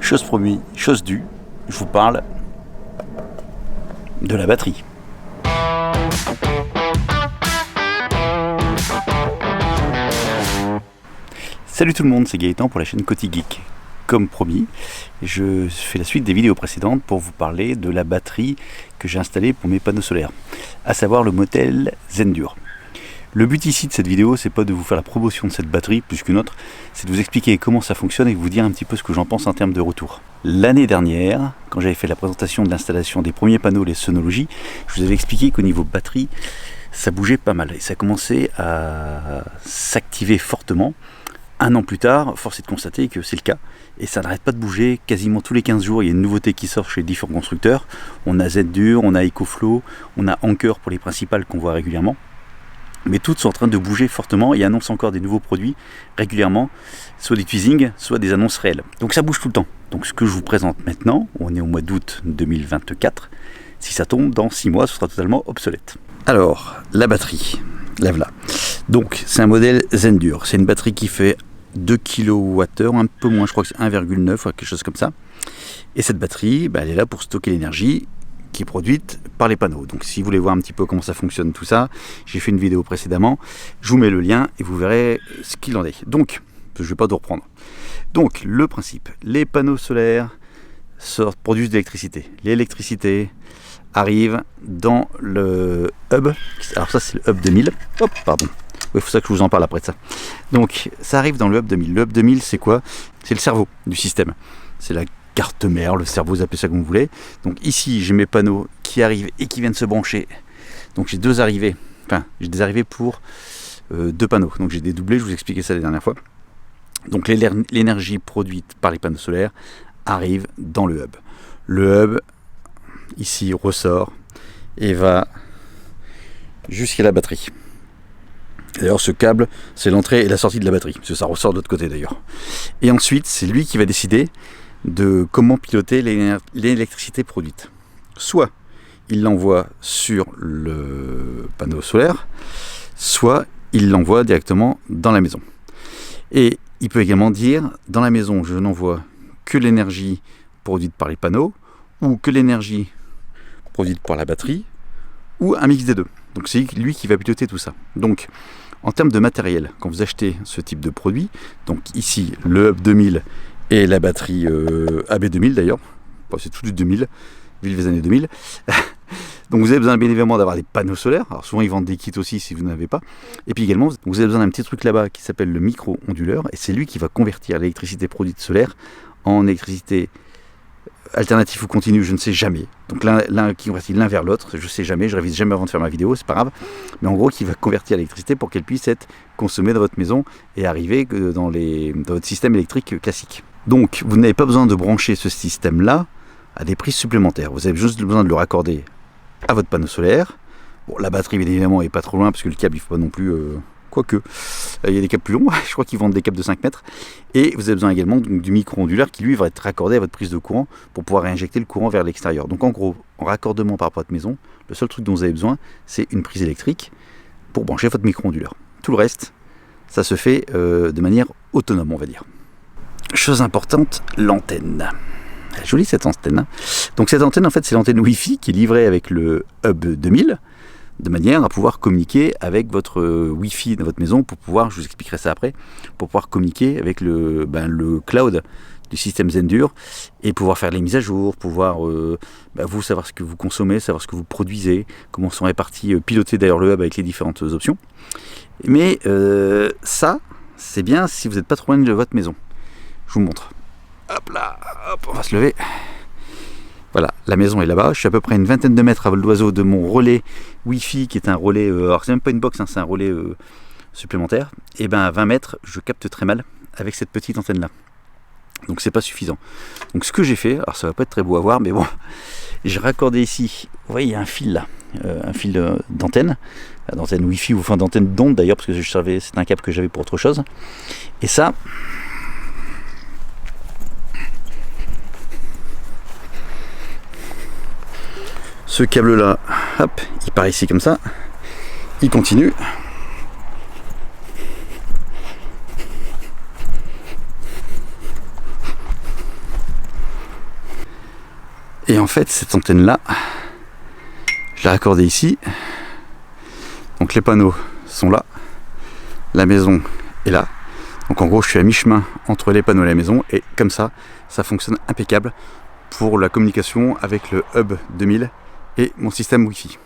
Chose promis, chose due, je vous parle de la batterie. Salut tout le monde, c'est Gaëtan pour la chaîne Coty Geek. Comme promis, je fais la suite des vidéos précédentes pour vous parler de la batterie que j'ai installée pour mes panneaux solaires, à savoir le modèle Zendur. Le but ici de cette vidéo, c'est pas de vous faire la promotion de cette batterie plus qu'une autre, c'est de vous expliquer comment ça fonctionne et de vous dire un petit peu ce que j'en pense en termes de retour. L'année dernière, quand j'avais fait la présentation de l'installation des premiers panneaux, les Sonology, je vous avais expliqué qu'au niveau batterie, ça bougeait pas mal et ça commençait à s'activer fortement. Un an plus tard, force est de constater que c'est le cas et ça n'arrête pas de bouger. Quasiment tous les 15 jours, il y a une nouveauté qui sort chez différents constructeurs. On a Zendur, on a EcoFlow, on a Anker pour les principales qu'on voit régulièrement. Mais toutes sont en train de bouger fortement et annoncent encore des nouveaux produits régulièrement, soit des teasings, soit des annonces réelles. Donc ça bouge tout le temps. Donc ce que je vous présente maintenant, on est au mois d'août 2024, si ça tombe dans 6 mois, ce sera totalement obsolète. Alors, la batterie, lève-la. Donc c'est un modèle Zendur, c'est une batterie qui fait 2 kWh, un peu moins, je crois que c'est 1,9 ou quelque chose comme ça. Et cette batterie, elle est là pour stocker l'énergie qui est produite par les panneaux. Donc si vous voulez voir un petit peu comment ça fonctionne tout ça, j'ai fait une vidéo précédemment, je vous mets le lien et vous verrez ce qu'il en est. Donc, je ne vais pas tout reprendre. Donc le principe, les panneaux solaires produisent de l'électricité. L'électricité arrive dans le hub, alors ça c'est le hub 2000, hop, pardon. Il faut ça que je vous en parle après de ça. Donc ça arrive dans le hub 2000. Le hub 2000 c'est quoi? C'est le cerveau du système. C'est la carte mère, le cerveau, vous appelez ça comme vous voulez. Donc ici j'ai mes panneaux qui arrivent et qui viennent se brancher. Donc j'ai deux arrivées, j'ai des arrivées pour deux panneaux. Donc j'ai des doublés, je vous expliquais ça la dernière fois. Donc l'énergie produite par les panneaux solaires arrive dans le hub. Le hub ici ressort et va jusqu'à la batterie. D'ailleurs ce câble c'est l'entrée et la sortie de la batterie, parce que ça ressort de l'autre côté d'ailleurs. Et ensuite c'est lui qui va décider de comment piloter l'électricité produite. Soit il l'envoie sur le panneau solaire, soit il l'envoie directement dans la maison. Et il peut également dire, dans la maison je n'envoie que l'énergie produite par les panneaux, ou que l'énergie produite par la batterie, ou un mix des deux. Donc c'est lui qui va piloter tout ça. Donc en termes de matériel, quand vous achetez ce type de produit, donc ici le Hub 2000 et la batterie AB2000 d'ailleurs, c'est tout du 2000, vive les années 2000. Donc vous avez besoin bien évidemment d'avoir des panneaux solaires, alors souvent ils vendent des kits aussi si vous n'en avez pas, et puis également vous avez besoin d'un petit truc là-bas qui s'appelle le micro-onduleur, et c'est lui qui va convertir l'électricité produite solaire en électricité alternatif ou continu, je ne sais jamais. Donc l'un qui convertit l'un vers l'autre, je ne sais jamais, je révise jamais avant de faire ma vidéo, c'est pas grave. Mais en gros, qui va convertir l'électricité pour qu'elle puisse être consommée dans votre maison et arriver dans votre système électrique classique. Donc vous n'avez pas besoin de brancher ce système-là à des prises supplémentaires. Vous avez juste besoin de le raccorder à votre panneau solaire. Bon, la batterie, bien évidemment, n'est pas trop loin parce que le câble, il ne faut pas non plus... Quoique, il y a des câbles plus longs, je crois qu'ils vendent des câbles de 5 mètres. Et vous avez besoin également du micro-ondulaire qui lui va être raccordé à votre prise de courant pour pouvoir réinjecter le courant vers l'extérieur. Donc en gros, en raccordement par rapport à votre maison, le seul truc dont vous avez besoin, c'est une prise électrique pour brancher votre micro-ondulaire. Tout le reste, ça se fait de manière autonome, on va dire. Chose importante, l'antenne. Jolie cette antenne. Donc cette antenne, en fait, c'est l'antenne Wi-Fi qui est livrée avec le Hub 2000, de manière à pouvoir communiquer avec votre Wi-Fi dans votre maison pour pouvoir, je vous expliquerai ça après, pour pouvoir communiquer avec le cloud du système Zendur et pouvoir faire les mises à jour, pouvoir vous savoir ce que vous consommez, savoir ce que vous produisez, comment sont répartis, piloter d'ailleurs le hub avec les différentes options. Mais ça, c'est bien si vous n'êtes pas trop loin de votre maison. Je vous montre. Hop là, hop, on va se lever. Voilà, la maison est là-bas, je suis à peu près une vingtaine de mètres à vol d'oiseau de mon relais Wi-Fi qui est un relais, alors c'est même pas une box, c'est un relais supplémentaire. Et à 20 mètres, je capte très mal avec cette petite antenne là. Donc c'est pas suffisant. Donc ce que j'ai fait, alors ça va pas être très beau à voir, mais bon, j'ai raccordé ici, vous voyez il y a un fil là, un fil d'antenne Wi-Fi ou d'antenne d'onde d'ailleurs, parce que je savais c'est un câble que j'avais pour autre chose. Et ça... Ce câble là, hop, il part ici comme ça, il continue. Et en fait, cette antenne-là, je l'ai raccordée ici. Donc les panneaux sont là, la maison est là. Donc en gros, je suis à mi-chemin entre les panneaux et la maison, et comme ça, ça fonctionne impeccable pour la communication avec le Hub 2000 et mon système Wi-Fi.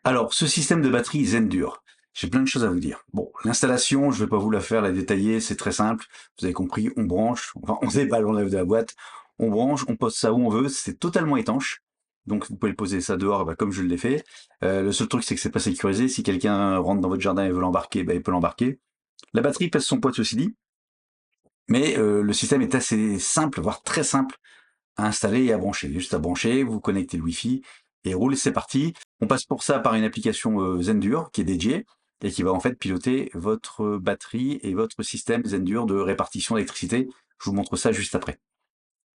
Alors, ce système de batterie Zendur, j'ai plein de choses à vous dire. Bon, l'installation, je vais pas vous la faire, la détailler, c'est très simple. Vous avez compris, on branche, enfin on déballe, on lève de la boîte, on branche, on pose ça où on veut, c'est totalement étanche. Donc vous pouvez le poser ça dehors, bah, comme je l'ai fait. Le seul truc, c'est que c'est pas sécurisé. Si quelqu'un rentre dans votre jardin et veut l'embarquer, bah, il peut l'embarquer. La batterie pèse son poids, ceci dit, mais le système est assez simple, voire très simple à installer et à brancher. Juste à brancher, vous connectez le Wi-Fi et roule, c'est parti. On passe pour ça par une application Zendur qui est dédiée et qui va en fait piloter votre batterie et votre système Zendur de répartition d'électricité. Je vous montre ça juste après.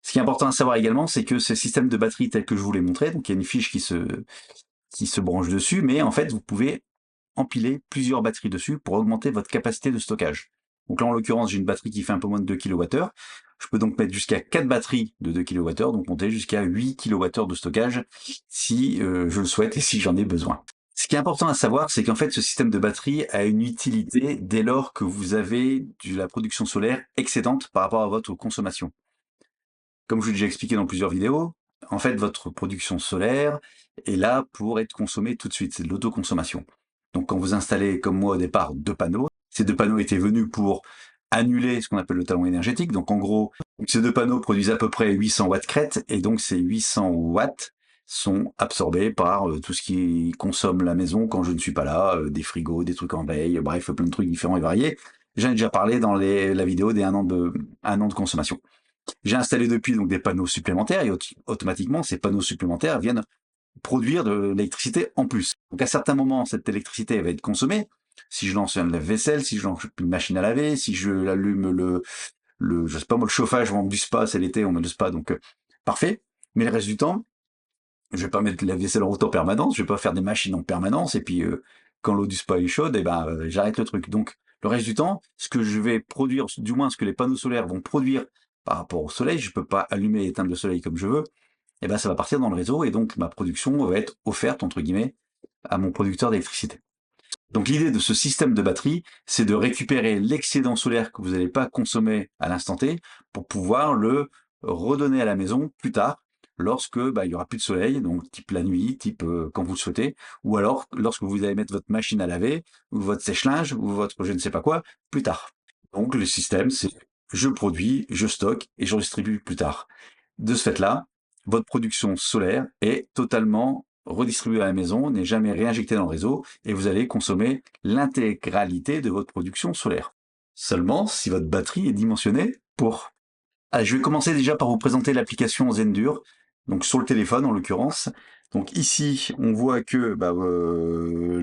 Ce qui est important à savoir également, c'est que ce système de batterie tel que je vous l'ai montré, donc il y a une fiche qui se branche dessus, mais en fait vous pouvez empiler plusieurs batteries dessus pour augmenter votre capacité de stockage. Donc là, en l'occurrence, j'ai une batterie qui fait un peu moins de 2 kWh. Je peux donc mettre jusqu'à 4 batteries de 2 kWh, donc monter jusqu'à 8 kWh de stockage si je le souhaite et si j'en ai besoin. Ce qui est important à savoir, c'est qu'en fait, ce système de batterie a une utilité dès lors que vous avez de la production solaire excédente par rapport à votre consommation. Comme je vous l'ai déjà expliqué dans plusieurs vidéos, en fait, votre production solaire est là pour être consommée tout de suite. C'est de l'autoconsommation. Donc, quand vous installez, comme moi au départ, 2 panneaux, ces 2 panneaux étaient venus pour annuler ce qu'on appelle le talon énergétique. Donc, en gros, ces 2 panneaux produisent à peu près 800 watts crête, et donc ces 800 watts sont absorbés par tout ce qui consomme la maison quand je ne suis pas là, des frigos, des trucs en veille, bref, plein de trucs différents et variés. J'en ai déjà parlé dans la vidéo des 1 an de consommation. J'ai installé depuis donc des panneaux supplémentaires et automatiquement ces panneaux supplémentaires viennent produire de l'électricité en plus. Donc à certains moments, cette électricité va être consommée. Si je lance un lave-vaisselle, si je lance une machine à laver, si je allume je sais pas moi, le chauffage, on met du spa, c'est l'été, on met le spa, donc parfait. Mais le reste du temps, je vais pas mettre la vaisselle en route en permanence, je vais pas faire des machines en permanence, et puis quand l'eau du spa est chaude, j'arrête le truc. Donc le reste du temps, ce que je vais produire, du moins ce que les panneaux solaires vont produire par rapport au soleil, je peux pas allumer et éteindre le soleil comme je veux, ça va partir dans le réseau et donc ma production va être offerte, entre guillemets, à mon producteur d'électricité. Donc l'idée de ce système de batterie, c'est de récupérer l'excédent solaire que vous n'allez pas consommer à l'instant T pour pouvoir le redonner à la maison plus tard, lorsque il y aura plus de soleil, donc type la nuit, type quand vous le souhaitez, ou alors lorsque vous allez mettre votre machine à laver, ou votre sèche-linge, ou votre je ne sais pas quoi, plus tard. Donc le système, c'est je produis, je stocke et je redistribue plus tard. De ce fait-là, votre production solaire est totalement redistribuée à la maison, n'est jamais réinjectée dans le réseau, et vous allez consommer l'intégralité de votre production solaire. Seulement si votre batterie est dimensionnée pour. Allez, je vais commencer déjà par vous présenter l'application Zendur, donc sur le téléphone en l'occurrence. Donc ici, on voit que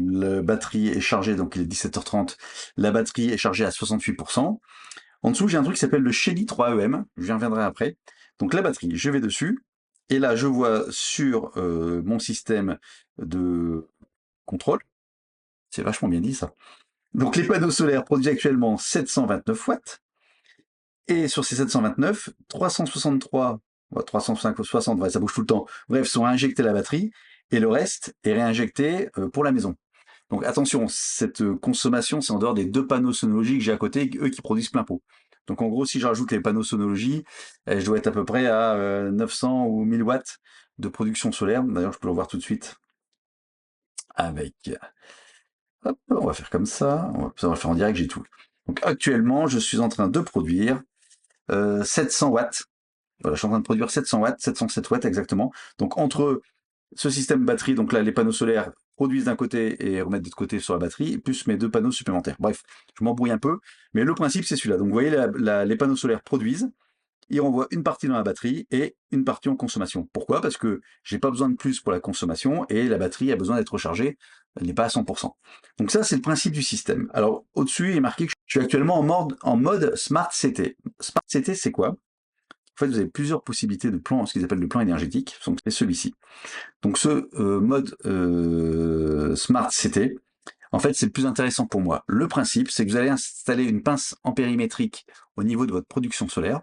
la batterie est chargée, donc il est 17h30, la batterie est chargée à 68%. En dessous, j'ai un truc qui s'appelle le Shelly 3EM, j'y reviendrai après. Donc la batterie, je vais dessus, et là je vois sur mon système de contrôle, c'est vachement bien dit ça. Donc les panneaux solaires produisent actuellement 729 watts, et sur ces 729, 363, 360, ouais, ça bouge tout le temps, bref, sont injectés à la batterie, et le reste est réinjecté pour la maison. Donc attention, cette consommation, c'est en dehors des 2 panneaux sonologiques que j'ai à côté, eux qui produisent plein pot. Donc en gros, si je rajoute les panneaux sonologie, je dois être à peu près à 900 ou 1000 watts de production solaire. D'ailleurs, je peux le voir tout de suite avec... Hop, on va faire comme ça, on va faire en direct, j'ai tout. Donc actuellement, je suis en train de produire 700 watts. Voilà, je suis en train de produire 700 watts, 707 watts exactement. Donc entre ce système batterie, donc là les panneaux solaires produisent d'un côté et remettent de l'autre côté sur la batterie, plus mes 2 panneaux supplémentaires. Bref, je m'embrouille un peu, mais le principe c'est celui-là. Donc vous voyez, les panneaux solaires produisent, ils renvoient une partie dans la batterie et une partie en consommation. Pourquoi? Parce que j'ai pas besoin de plus pour la consommation et la batterie a besoin d'être rechargée, elle n'est pas à 100%. Donc ça c'est le principe du système. Alors au-dessus il est marqué que je suis actuellement en mode Smart CT. Smart CT c'est quoi? En fait, vous avez plusieurs possibilités de plan, ce qu'ils appellent le plan énergétique, donc c'est celui-ci. Donc ce mode Smart CT, en fait, c'est le plus intéressant pour moi. Le principe, c'est que vous allez installer une pince ampérimétrique au niveau de votre production solaire.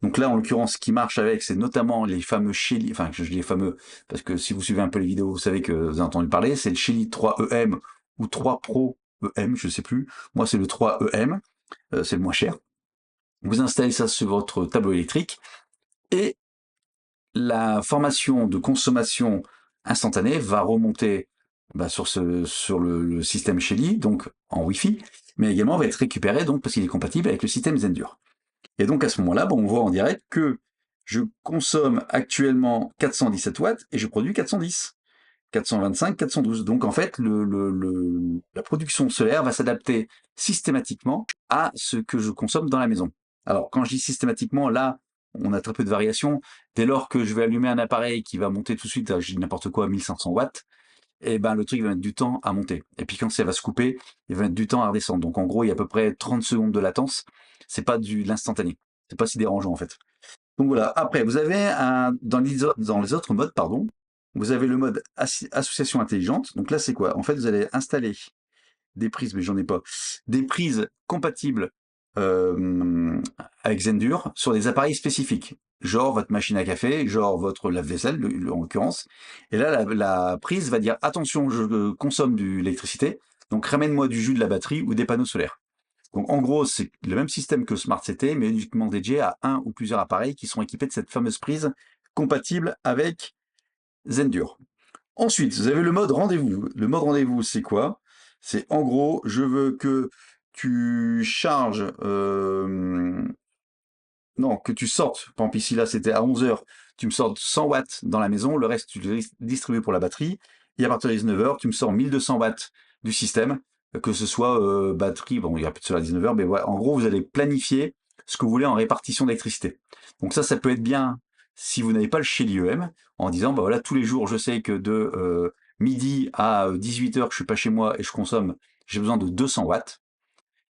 Donc là, en l'occurrence, ce qui marche avec, c'est notamment les fameux Shelly, enfin, je dis les fameux, parce que si vous suivez un peu les vidéos, vous savez que vous avez entendu parler, c'est le Shelly 3EM ou 3 Pro EM, je sais plus. Moi, c'est le 3EM, c'est le moins cher. Vous installez ça sur votre tableau électrique et la formation de consommation instantanée va remonter sur le système Shelly, donc en Wi-Fi, mais également va être récupérée donc parce qu'il est compatible avec le système Zendur. Et donc à ce moment-là, on voit en direct que je consomme actuellement 417 watts et je produis 410, 425, 412. Donc en fait, la production solaire va s'adapter systématiquement à ce que je consomme dans la maison. Alors quand je dis systématiquement, là, on a très peu de variations. Dès lors que je vais allumer un appareil qui va monter tout de suite, je dis n'importe quoi, 1500 watts, et ben le truc va mettre du temps à monter. Et puis quand ça va se couper, il va mettre du temps à redescendre. Donc en gros, il y a à peu près 30 secondes de latence. C'est pas de l'instantané. C'est pas si dérangeant en fait. Donc voilà. Après, vous avez dans les autres modes, pardon, vous avez le mode association intelligente. Donc là, c'est quoi? En fait, vous allez installer des prises, mais j'en ai pas, des prises compatibles euh, avec Zendur sur des appareils spécifiques, genre votre machine à café, genre votre lave-vaisselle en l'occurrence. Et là, la prise va dire attention, je consomme de l'électricité, donc ramène-moi du jus de la batterie ou des panneaux solaires. Donc en gros, c'est le même système que Smart CT, mais uniquement dédié à un ou plusieurs appareils qui sont équipés de cette fameuse prise compatible avec Zendur. Ensuite, vous avez le mode rendez-vous. Le mode rendez-vous, c'est quoi? C'est en gros, je veux que tu charges, non, que tu sortes, par exemple ici là c'était à 11 heures, tu me sors 100 watts dans la maison, le reste tu le distribues pour la batterie, et à partir de 19 heures, tu me sors 1200 watts du système, que ce soit batterie, bon il y a plus de cela à 19 heures, mais voilà, en gros vous allez planifier ce que vous voulez en répartition d'électricité. Donc ça peut être bien si vous n'avez pas le chez l'IEM, en disant bah voilà tous les jours je sais que de midi à 18 heures que je suis pas chez moi et je consomme, j'ai besoin de 200 watts,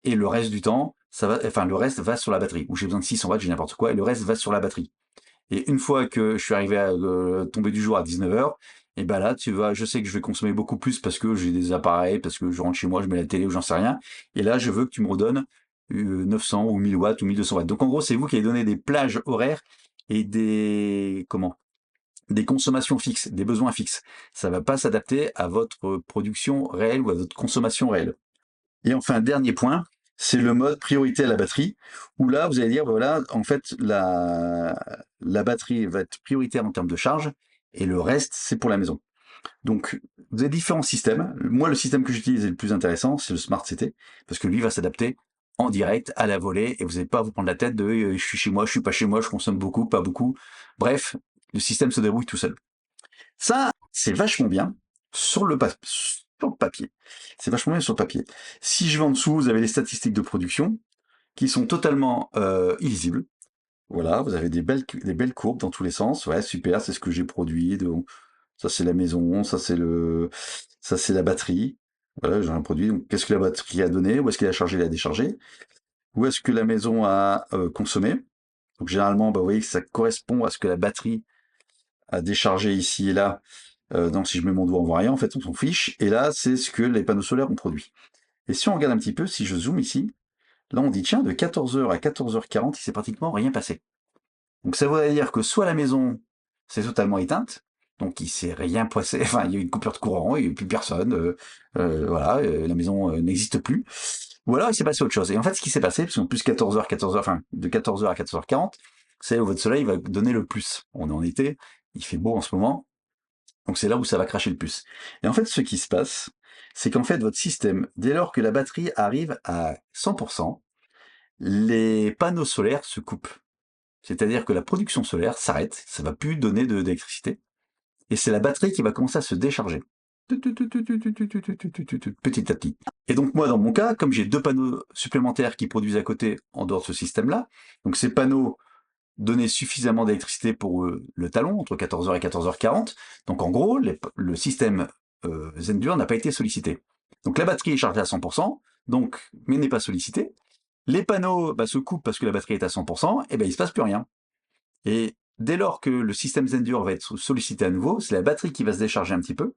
et le reste du temps, le reste va sur la batterie. Ou j'ai besoin de 600 watts, j'ai n'importe quoi, et le reste va sur la batterie. Et une fois que je suis arrivé à tomber du jour à 19 heures, et ben là, je sais que je vais consommer beaucoup plus parce que j'ai des appareils, parce que je rentre chez moi, je mets la télé ou j'en sais rien. Et là, je veux que tu me redonnes 900 ou 1000 watts ou 1200 watts. Donc en gros, c'est vous qui avez donné des plages horaires et des consommations fixes, des besoins fixes. Ça va pas s'adapter à votre production réelle ou à votre consommation réelle. Et enfin, dernier point, c'est le mode priorité à la batterie, où là, vous allez dire, voilà, en fait, la batterie va être prioritaire en termes de charge, et le reste, c'est pour la maison. Donc, vous avez différents systèmes. Moi, le système que j'utilise est le plus intéressant, c'est le Smart CT, parce que lui va s'adapter en direct, à la volée, et vous n'allez pas vous prendre la tête de je suis chez moi, je suis pas chez moi, je consomme beaucoup, pas beaucoup. Bref, le système se débrouille tout seul. Ça, c'est vachement bien sur le papier. C'est vachement bien sur le papier. Si je vais en dessous, vous avez les statistiques de production qui sont totalement illisibles. Voilà, vous avez des belles courbes dans tous les sens. Ouais, super, c'est ce que j'ai produit. Ça, c'est la maison, ça, c'est la batterie. Voilà, j'ai un produit. Donc, qu'est-ce que la batterie a donné? Où est-ce qu'elle a chargé, elle a déchargé? Où est-ce que la maison a consommé? Donc, généralement, bah, vous voyez que ça correspond à ce que la batterie a déchargé ici et là. Donc si je mets mon doigt, on voit rien, en fait, on s'en fiche. Et là, c'est ce que les panneaux solaires ont produit. Et si on regarde un petit peu, si je zoome ici, là on dit, tiens, de 14h à 14h40, il s'est pratiquement rien passé. Donc ça voudrait dire que soit la maison s'est totalement éteinte, donc il s'est rien passé, enfin il y a eu une coupure de courant, il n'y a plus personne, voilà, la maison n'existe plus. Ou alors il s'est passé autre chose. Et en fait, ce qui s'est passé, parce qu'en plus 14h, 14h, enfin de 14h à 14h40, c'est où votre soleil va donner le plus. On est en été, il fait beau en ce moment, donc c'est là où ça va cracher le plus. Et en fait, ce qui se passe, c'est qu'en fait, votre système, dès lors que la batterie arrive à 100%, les panneaux solaires se coupent. C'est-à-dire que la production solaire s'arrête, ça va plus donner d'électricité, et c'est la batterie qui va commencer à se décharger. Petit à petit. Et donc moi, dans mon cas, comme j'ai 2 panneaux supplémentaires qui produisent à côté en dehors de ce système-là, donc ces panneaux donner suffisamment d'électricité pour le talon, entre 14h et 14h40. Donc en gros, le système Zendur n'a pas été sollicité. Donc la batterie est chargée à 100%, donc, mais n'est pas sollicitée. Les panneaux se coupent parce que la batterie est à 100%, et ben il se passe plus rien. Et dès lors que le système Zendur va être sollicité à nouveau, c'est la batterie qui va se décharger un petit peu,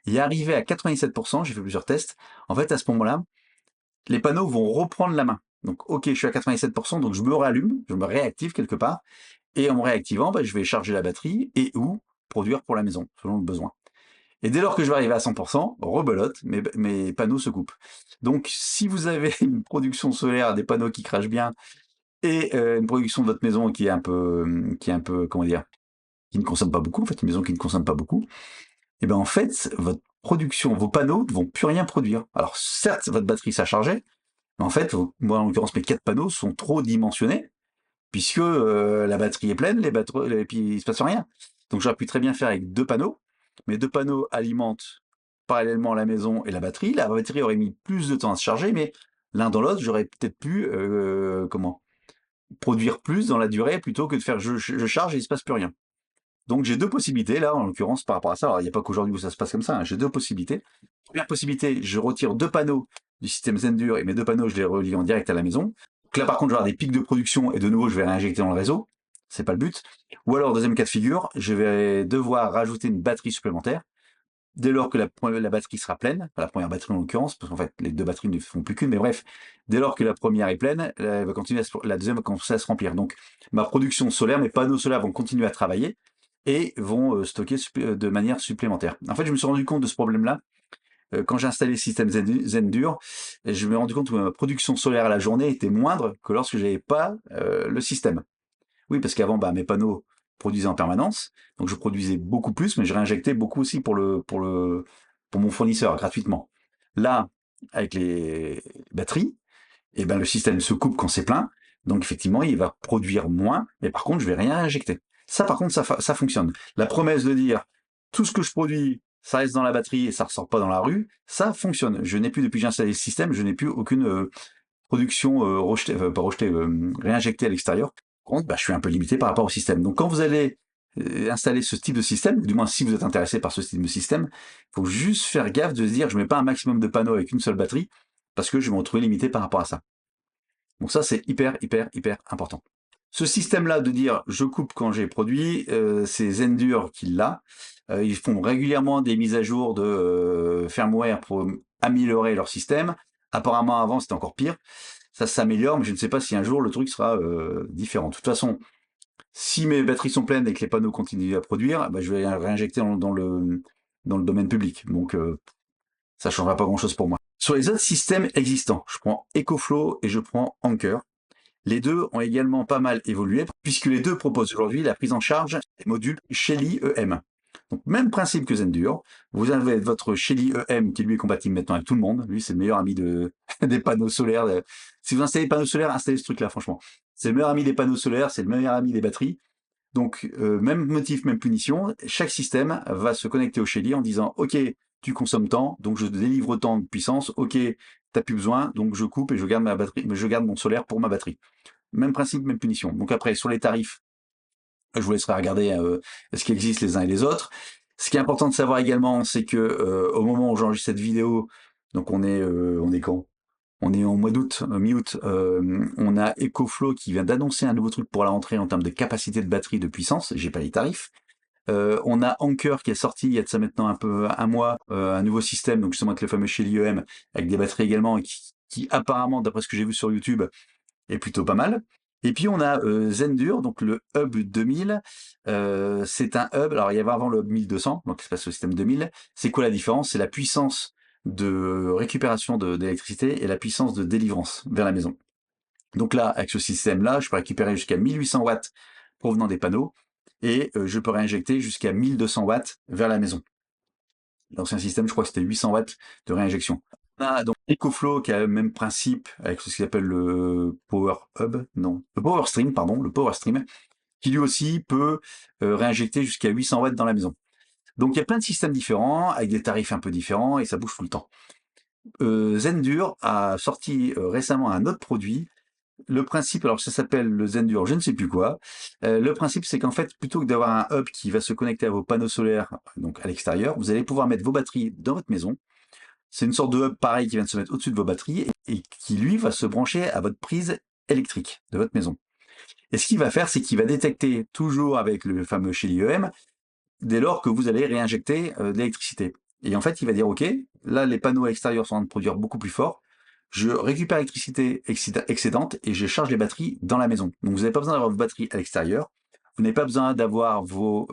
et arrivé à 97%, j'ai fait plusieurs tests, en fait à ce moment-là, les panneaux vont reprendre la main. Donc, ok, je suis à 87%, donc je me rallume, je me réactive quelque part, et en me réactivant, bah, je vais charger la batterie et ou produire pour la maison, selon le besoin. Et dès lors que je vais arriver à 100%, rebelote, mes panneaux se coupent. Donc, si vous avez une production solaire, des panneaux qui crachent bien, et une production de votre maison qui est un peu, comment dire, qui ne consomme pas beaucoup, en fait, une maison qui ne consomme pas beaucoup, et ben en fait, votre production, vos panneaux ne vont plus rien produire. Alors certes, votre batterie ça chargeait, mais en fait, moi en l'occurrence, mes 4 panneaux sont trop dimensionnés, puisque la batterie est pleine, et puis il se passe rien. Donc j'aurais pu très bien faire avec 2 panneaux. Mes 2 panneaux alimentent parallèlement la maison et la batterie. La batterie aurait mis plus de temps à se charger, mais l'un dans l'autre, j'aurais peut-être pu produire plus dans la durée plutôt que de faire je charge et il se passe plus rien. Donc j'ai 2 possibilités là, en l'occurrence par rapport à ça. Alors il n'y a pas qu'aujourd'hui où ça se passe comme ça, hein. J'ai 2 possibilités. Première possibilité, je retire 2 panneaux du système Zendur et mes 2 panneaux, je les relie en direct à la maison. Donc là par contre, je vais avoir des pics de production et de nouveau, je vais réinjecter dans le réseau. C'est pas le but. Ou alors, deuxième cas de figure, je vais devoir rajouter une batterie supplémentaire dès lors que la batterie sera pleine, la première batterie en l'occurrence, parce qu'en fait les 2 batteries ne font plus qu'une, mais bref, dès lors que la première est pleine, la deuxième va commencer à se remplir. Donc ma production solaire, mes panneaux solaires vont continuer à travailler et vont stocker de manière supplémentaire. En fait, je me suis rendu compte de ce problème-là quand j'ai installé le système Zendur. Je me suis rendu compte que ma production solaire à la journée était moindre que lorsque j'avais pas le système. Oui, parce qu'avant, bah, mes panneaux produisaient en permanence, donc je produisais beaucoup plus, mais je réinjectais beaucoup aussi pour mon fournisseur gratuitement. Là, avec les batteries, eh ben, le système se coupe quand c'est plein, donc effectivement, il va produire moins, mais par contre, je vais rien injecter. Ça, par contre, ça fonctionne. La promesse de dire tout ce que je produis, ça reste dans la batterie et ça ressort pas dans la rue, ça fonctionne. Je n'ai plus, depuis que j'ai installé le système, je n'ai plus aucune production rejetée, pas rejetée, réinjectée à l'extérieur. Par contre, bah, je suis un peu limité par rapport au système. Donc quand vous allez installer ce type de système, du moins si vous êtes intéressé par ce type de système, il faut juste faire gaffe de se dire je mets pas un maximum de panneaux avec une seule batterie, parce que je vais me retrouver limité par rapport à ça. Donc ça, c'est hyper, hyper, hyper important. Ce système-là de dire je coupe quand j'ai produit, c'est Zendur qui l'a. Ils font régulièrement des mises à jour de firmware pour améliorer leur système. Apparemment, avant, c'était encore pire. Ça s'améliore, mais je ne sais pas si un jour le truc sera différent. De toute façon, si mes batteries sont pleines et que les panneaux continuent à produire, bah, je vais réinjecter dans le domaine public. Donc, ça ne changera pas grand-chose pour moi. Sur les autres systèmes existants, je prends EcoFlow et je prends Anker. Les deux ont également pas mal évolué, puisque les deux proposent aujourd'hui la prise en charge des modules Shelly EM. Donc, même principe que Zendur. Vous avez votre Shelly EM qui lui est compatible maintenant avec tout le monde. Lui, c'est le meilleur ami des panneaux solaires. Si vous installez des panneaux solaires, installez ce truc-là, franchement. C'est le meilleur ami des panneaux solaires, c'est le meilleur ami des batteries. Donc, même motif, même punition. Chaque système va se connecter au Shelly en disant, OK, tu consommes tant, donc je délivre tant de puissance. OK, t'as plus besoin, donc je coupe et je garde ma batterie, je garde mon solaire pour ma batterie. Même principe, même punition. Donc après, sur les tarifs, je vous laisserai regarder ce qui existe les uns et les autres. Ce qui est important de savoir également, c'est que au moment où j'enregistre cette vidéo, donc on est quand? On est en mois d'août, mi-août, on a EcoFlow qui vient d'annoncer un nouveau truc pour la rentrée en termes de capacité de batterie, de puissance. J'ai pas les tarifs. On a Anker qui est sorti il y a de ça maintenant un peu un mois, un nouveau système, donc justement avec le fameux Shelly EM, avec des batteries également, et qui apparemment, d'après ce que j'ai vu sur YouTube, est plutôt pas mal. Et puis on a Zendur, donc le Hub 2000. C'est un hub, alors il y avait avant le Hub 1200, donc c'est passe au système 2000. C'est quoi la différence? C'est la puissance de récupération d'électricité et la puissance de délivrance vers la maison. Donc là, avec ce système-là, je peux récupérer jusqu'à 1800 watts provenant des panneaux et je peux réinjecter jusqu'à 1200 watts vers la maison. L'ancien système, je crois que c'était 800 watts de réinjection. On a donc EcoFlow qui a le même principe avec ce qu'il appelle le Power Hub, non, le Power Stream, pardon, le Power Stream, qui lui aussi peut réinjecter jusqu'à 800 watts dans la maison. Donc il y a plein de systèmes différents, avec des tarifs un peu différents, et ça bouge tout le temps. Zendur a sorti récemment un autre produit. Le principe, alors ça s'appelle le Zendur, je ne sais plus quoi. Le principe, c'est qu'en fait, plutôt que d'avoir un hub qui va se connecter à vos panneaux solaires, donc à l'extérieur, vous allez pouvoir mettre vos batteries dans votre maison. C'est une sorte de hub pareil qui vient de se mettre au-dessus de vos batteries et qui, lui, va se brancher à votre prise électrique de votre maison. Et ce qu'il va faire, c'est qu'il va détecter toujours avec le fameux Shelly EM, dès lors que vous allez réinjecter de l'électricité. Et en fait, il va dire, OK, là, les panneaux à l'extérieur sont en train de produire beaucoup plus fort. je récupère l'électricité excédente et je charge les batteries dans la maison. Donc vous n'avez pas besoin d'avoir vos batteries à l'extérieur, vous n'avez pas besoin d'avoir vos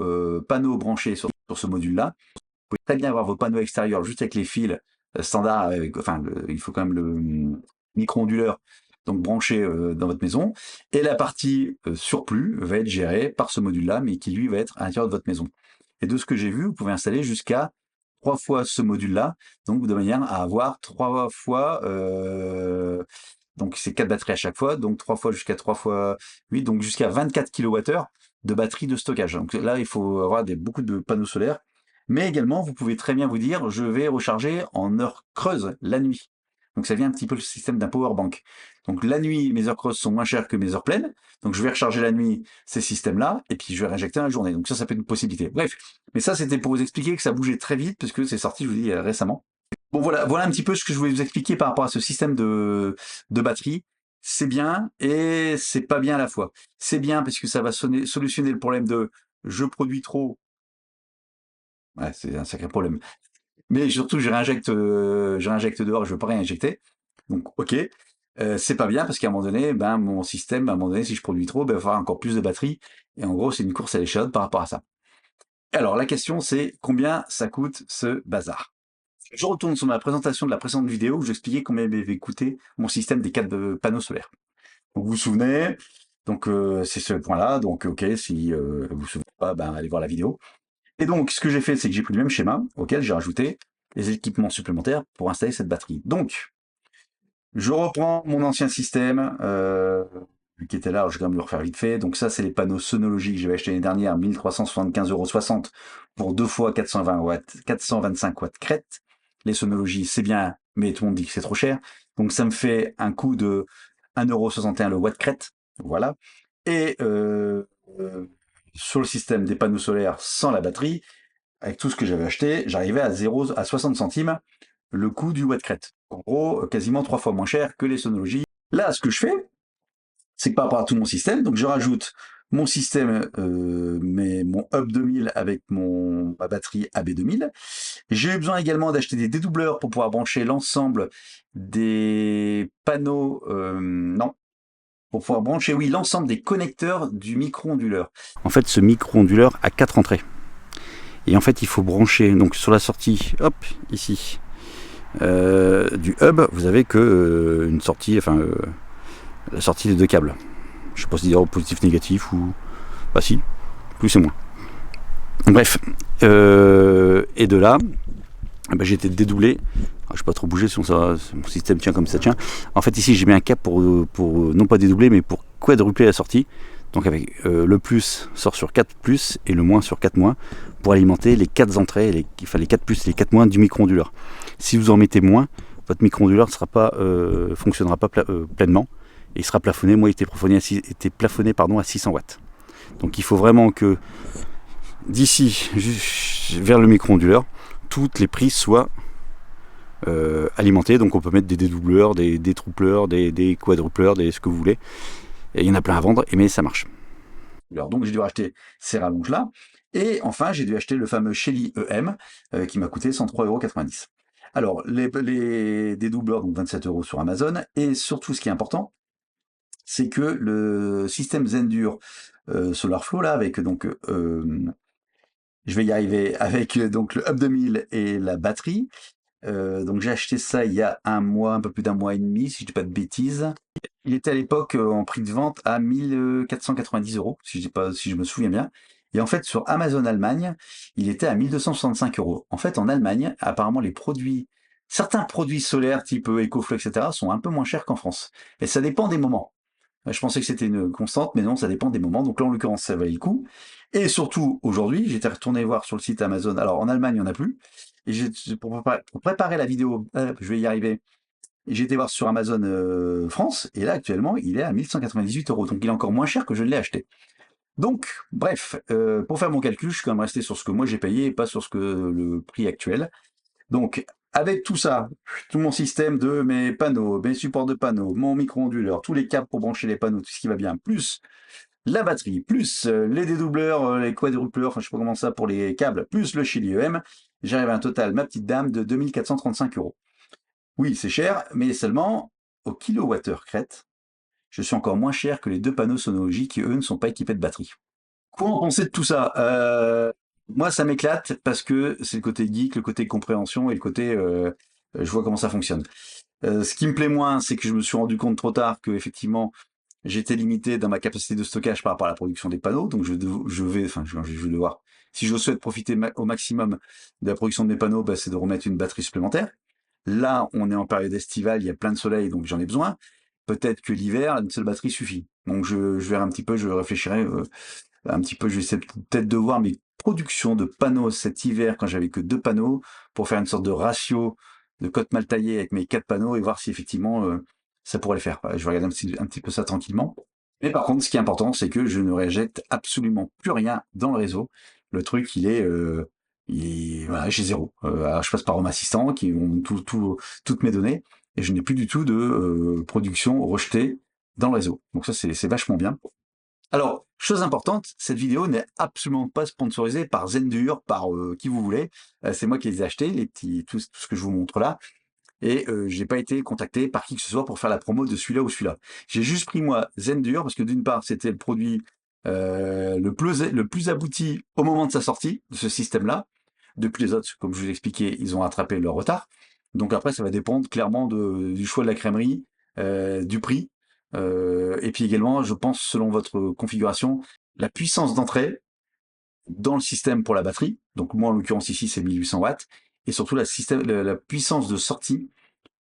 panneaux branchés sur ce module-là. Vous pouvez très bien avoir vos panneaux extérieurs juste avec les fils standards, il faut quand même le micro-onduleur, donc branché dans votre maison. Et la partie surplus va être gérée par ce module-là, mais qui lui va être à l'intérieur de votre maison. Et de ce que j'ai vu, vous pouvez installer jusqu'à 3 fois ce module-là, donc de manière à avoir 3 fois, donc c'est 4 batteries à chaque fois, donc 3 fois jusqu'à 3 fois 8, donc jusqu'à 24 kWh de batterie de stockage. Donc là, il faut avoir beaucoup de panneaux solaires. Mais également, vous pouvez très bien vous dire, je vais recharger en heure creuse la nuit. Donc ça vient un petit peu le système d'un power bank. Donc la nuit, mes heures creuses sont moins chères que mes heures pleines. Donc je vais recharger la nuit ces systèmes-là, et puis je vais réinjecter dans la journée. Donc ça peut être une possibilité. Bref, mais ça c'était pour vous expliquer que ça bougeait très vite, parce que c'est sorti, je vous dis, récemment. Bon voilà un petit peu ce que je voulais vous expliquer par rapport à ce système de batterie. C'est bien et c'est pas bien à la fois. C'est bien parce que ça va solutionner le problème de je produis trop. Ouais, c'est un sacré problème. Mais surtout, je réinjecte dehors, je veux pas réinjecter. Donc, ok. C'est pas bien parce qu'à un moment donné, ben, mon système, à un moment donné, si je produis trop, ben, il va falloir encore plus de batterie. Et en gros, c'est une course à l'échalote par rapport à ça. Alors, la question, c'est combien ça coûte ce bazar? Je retourne sur ma présentation de la précédente vidéo où j'expliquais combien m'avait coûté mon système des 4 panneaux solaires. Donc, vous vous souvenez? Donc, c'est ce point-là. Donc, ok, si vous vous souvenez pas, ben, allez voir la vidéo. Et donc, ce que j'ai fait, c'est que j'ai pris le même schéma auquel j'ai rajouté les équipements supplémentaires pour installer cette batterie. Donc, je reprends mon ancien système qui était là, alors je vais quand même le refaire vite fait. Donc ça, c'est les panneaux sonologiques que j'avais acheté l'année dernière, 1375,60 € pour 2 fois 420 watts, 425 watts crête. Les sonologies, c'est bien, mais tout le monde dit que c'est trop cher. Donc ça me fait un coût de 1,61 € le watt crête. Voilà. Et sur le système des panneaux solaires sans la batterie, avec tout ce que j'avais acheté, j'arrivais à 60 centimes le coût du watt crête. En gros, quasiment 3 fois moins cher que les sonologies. Là, ce que je fais, c'est que par rapport à tout mon système, donc je rajoute mon système, mon Hub 2000 avec ma batterie AB2000. J'ai eu besoin également d'acheter des dédoubleurs pour pouvoir brancher l'ensemble des panneaux, non, pour pouvoir brancher, oui, l'ensemble des connecteurs du micro-onduleur. En fait, ce micro-onduleur a 4 entrées. Et en fait, il faut brancher, donc sur la sortie, hop, ici, du hub, vous avez que une sortie, la sortie des 2 câbles. Je sais pas si dire positif, négatif ou. Bah si, plus et moins. Bref, et de là, bah, j'ai été dédoublé. Alors, je ne vais pas trop bouger, sinon mon système tient comme ça tient. En fait, ici, j'ai mis un câble pour non pas dédoubler, mais pour quadrupler la sortie. Donc avec le plus sort sur 4 plus et le moins sur 4 moins pour alimenter les 4 entrées, les 4 plus et les 4 moins du micro-onduleur. Si vous en mettez moins, votre micro-onduleur ne fonctionnera pas pleinement et il sera plafonné. Moi, il était plafonné à 600 watts. Donc il faut vraiment que d'ici vers le micro-onduleur, toutes les prises soient alimentées. Donc on peut mettre des dédoubleurs, des détroupleurs, des quadrupleurs, ce que vous voulez. Et il y en a plein à vendre, mais ça marche. Alors, donc j'ai dû acheter ces rallonges-là. Et enfin, j'ai dû acheter le fameux Shelly EM qui m'a coûté 103,90 €. Alors, les dédoubleurs, donc 27 € sur Amazon. Et surtout, ce qui est important, c'est que le système Zendur SolarFlow, là, avec donc, je vais y arriver, avec donc le Hub 2000 et la batterie. Donc j'ai acheté ça il y a un mois, un peu plus d'un mois et demi, si je dis pas de bêtises. Il était à l'époque en prix de vente à 1490 €, si je me souviens bien. Et en fait, sur Amazon Allemagne, il était à 1265 €. En fait, en Allemagne, apparemment, certains produits solaires type EcoFlow, etc., sont un peu moins chers qu'en France. Et ça dépend des moments. Je pensais que c'était une constante, mais non, ça dépend des moments. Donc là, en l'occurrence, ça valait le coup. Et surtout, aujourd'hui, j'étais retourné voir sur le site Amazon. Alors, en Allemagne, il n'y en a plus. Et pour préparer la vidéo, je vais y arriver. J'ai été voir sur Amazon France, et là actuellement il est à 1198 €, donc il est encore moins cher que je l'ai acheté. Donc, bref, pour faire mon calcul, je suis quand même resté sur ce que moi j'ai payé et pas sur le prix actuel. Donc, avec tout ça, tout mon système de mes panneaux, mes supports de panneaux, mon micro-onduleur, tous les câbles pour brancher les panneaux, tout ce qui va bien, plus la batterie, plus les dédoubleurs, les quadrupleurs, enfin je sais pas comment ça pour les câbles, plus le Shelly EM, j'arrive à un total, ma petite dame, de 2435 €. Oui, c'est cher, mais seulement au kilowattheure crête, je suis encore moins cher que les deux panneaux Sonology qui, eux, ne sont pas équipés de batterie. Quoi en penser de tout ça? Moi, ça m'éclate parce que c'est le côté geek, le côté compréhension et le côté je vois comment ça fonctionne. Ce qui me plaît moins, c'est que je me suis rendu compte trop tard que effectivement j'étais limité dans ma capacité de stockage par rapport à la production des panneaux, donc je vais devoir, si je souhaite profiter au maximum de la production de mes panneaux, bah, c'est de remettre une batterie supplémentaire. Là, on est en période estivale, il y a plein de soleil, donc j'en ai besoin. Peut-être que l'hiver, une seule batterie suffit. Donc je verrai un petit peu, je réfléchirai un petit peu, je vais essayer peut-être de voir mes productions de panneaux cet hiver quand j'avais que 2 panneaux pour faire une sorte de ratio de cote mal taillée avec mes 4 panneaux et voir si effectivement ça pourrait le faire. Voilà, je vais regarder un petit peu ça tranquillement. Mais par contre, ce qui est important, c'est que je ne réinjecte absolument plus rien dans le réseau. Le truc, voilà, j'ai zéro. Alors, je passe par Home Assistant qui ont toutes mes données et je n'ai plus du tout de production rejetée dans le réseau. Donc ça, c'est vachement bien. Alors, chose importante, cette vidéo n'est absolument pas sponsorisée par Zendur, par qui vous voulez. C'est moi qui les ai achetés, tout ce que je vous montre là. Et j'ai pas été contacté par qui que ce soit pour faire la promo de celui-là ou celui-là. J'ai juste pris moi Zendur parce que d'une part c'était le produit le plus abouti au moment de sa sortie de ce système-là. Depuis les autres, comme je vous l'ai expliqué, ils ont rattrapé leur retard. Donc après, ça va dépendre clairement du choix de la crèmerie, du prix, et puis également, je pense, selon votre configuration, la puissance d'entrée dans le système pour la batterie. Donc moi, en l'occurrence ici, c'est 1800 watts, et surtout la puissance de sortie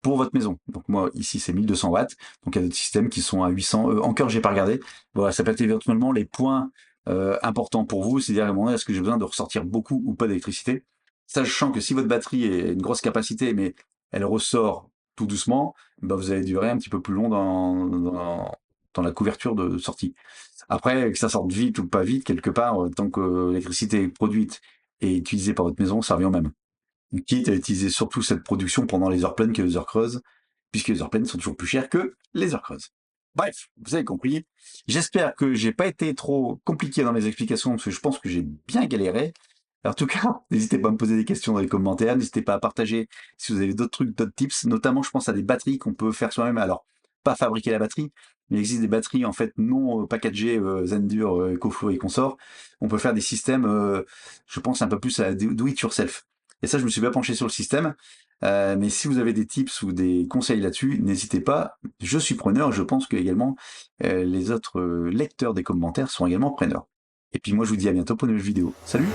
pour votre maison. Donc moi, ici, c'est 1200 watts. Donc il y a d'autres systèmes qui sont à 800. Encore, j'ai pas regardé. Voilà, ça peut être éventuellement les points importants pour vous, c'est-à-dire à un moment donné, est-ce que j'ai besoin de ressortir beaucoup ou pas d'électricité, sachant que si votre batterie est une grosse capacité, mais elle ressort tout doucement, bah vous allez durer un petit peu plus long dans la couverture de sortie. Après, que ça sorte vite ou pas vite, quelque part, tant que l'électricité est produite et utilisée par votre maison, ça revient au même. Quitte à utiliser surtout cette production pendant les heures pleines que les heures creuses, puisque les heures pleines sont toujours plus chères que les heures creuses. Bref, vous avez compris. J'espère que j'ai pas été trop compliqué dans mes explications, parce que je pense que j'ai bien galéré. En tout cas, n'hésitez pas à me poser des questions dans les commentaires, n'hésitez pas à partager si vous avez d'autres trucs, d'autres tips, notamment je pense à des batteries qu'on peut faire soi-même. Alors, pas fabriquer la batterie, mais il existe des batteries en fait non packagées, Zendur, EcoFlow et consorts. On peut faire des systèmes, je pense un peu plus à do it yourself. Et ça, je me suis pas penché sur le système. Mais si vous avez des tips ou des conseils là-dessus, n'hésitez pas. Je suis preneur. Je pense que également les autres lecteurs des commentaires sont également preneurs. Et puis moi, je vous dis à bientôt pour une nouvelle vidéo. Salut!